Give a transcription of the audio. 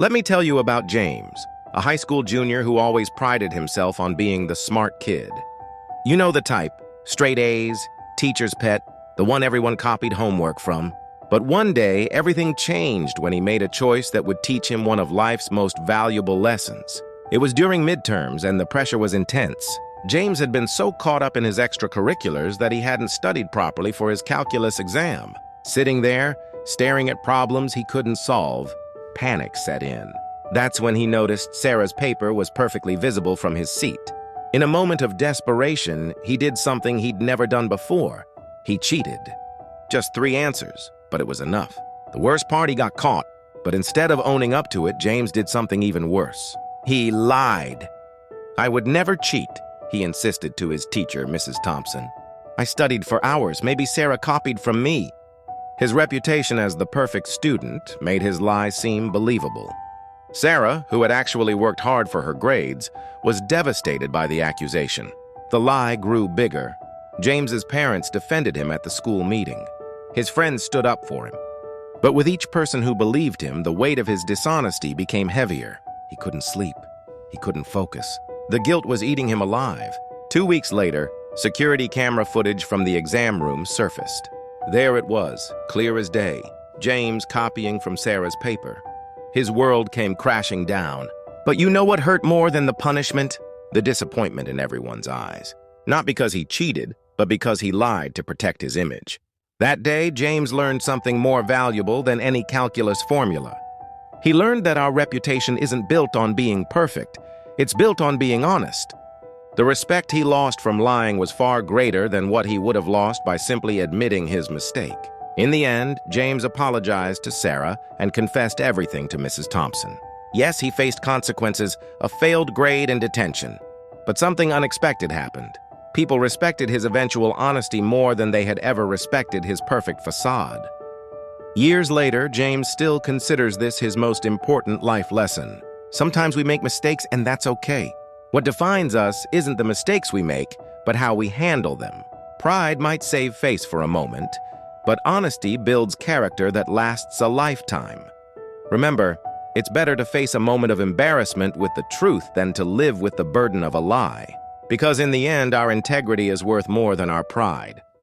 Let me tell you about James, a high school junior who always prided himself on being the smart kid. You know the type, straight A's, teacher's pet, the one everyone copied homework from. But one day, everything changed when he made a choice that would teach him one of life's most valuable lessons. It was during midterms and the pressure was intense. James had been so caught up in his extracurriculars that he hadn't studied properly for his calculus exam. Sitting there, staring at problems he couldn't solve, panic set in. That's when he noticed Sarah's paper was perfectly visible from his seat. In a moment of desperation, he did something he'd never done before. He cheated. Just 3 answers, but it was enough. The worst part, he got caught. But instead of owning up to it, James did something even worse. He lied. "I would never cheat," he insisted to his teacher, Mrs. Thompson. "I studied for hours. Maybe Sarah copied from me." His reputation as the perfect student made his lie seem believable. Sarah, who had actually worked hard for her grades, was devastated by the accusation. The lie grew bigger. James's parents defended him at the school meeting. His friends stood up for him. But with each person who believed him, the weight of his dishonesty became heavier. He couldn't sleep. He couldn't focus. The guilt was eating him alive. 2 weeks later, security camera footage from the exam room surfaced. There it was, clear as day, James copying from Sarah's paper. His world came crashing down. But you know what hurt more than the punishment? The disappointment in everyone's eyes. Not because he cheated, but because he lied to protect his image. That day, James learned something more valuable than any calculus formula. He learned that our reputation isn't built on being perfect. It's built on being honest. The respect he lost from lying was far greater than what he would have lost by simply admitting his mistake. In the end, James apologized to Sarah and confessed everything to Mrs. Thompson. Yes, he faced consequences, a failed grade and detention. But something unexpected happened. People respected his eventual honesty more than they had ever respected his perfect facade. Years later, James still considers this his most important life lesson. Sometimes we make mistakes, and that's okay. What defines us isn't the mistakes we make, but how we handle them. Pride might save face for a moment, but honesty builds character that lasts a lifetime. Remember, it's better to face a moment of embarrassment with the truth than to live with the burden of a lie. Because in the end, our integrity is worth more than our pride.